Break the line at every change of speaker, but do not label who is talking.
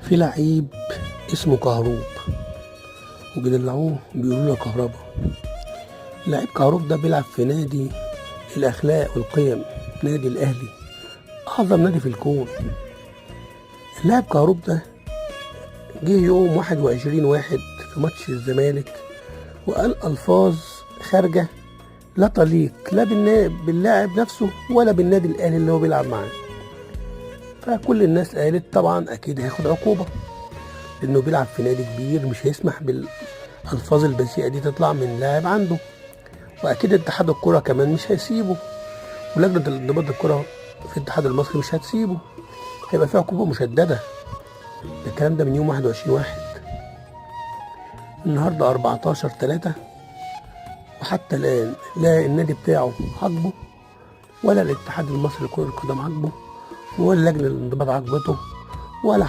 في لعيب اسمه كهروب، وبيدلعوه بيقولوا له كهربا. لعيب كهروب ده بيلعب في نادي الأخلاق والقيم، نادي الأهلي، أعظم نادي في الكون. اللاعب كهروب ده جه يوم 21/1 في ماتش الزمالك وقال ألفاظ خارجة لا تليق لا باللاعب نفسه ولا بالنادي الأهلي اللي هو بيلعب معاه. فكل الناس قالت طبعا أكيد هياخد عقوبة، لأنه بيلعب في نادي كبير مش هيسمح بالألفاظ البذيئة دي تطلع من لاعب عنده، وأكيد اتحاد الكرة كمان مش هيسيبه، ولجنة الانضباط الكرة في الاتحاد المصري مش هتسيبه، هيبقى فيه عقوبة مشددة. الكلام ده من يوم 21/1، النهاردة 14/3، وحتى الآن لا النادي بتاعه عاجبه ولا الاتحاد المصري لكرة القدم عاجبه ولا لجنة الانضباط عاجبته ولا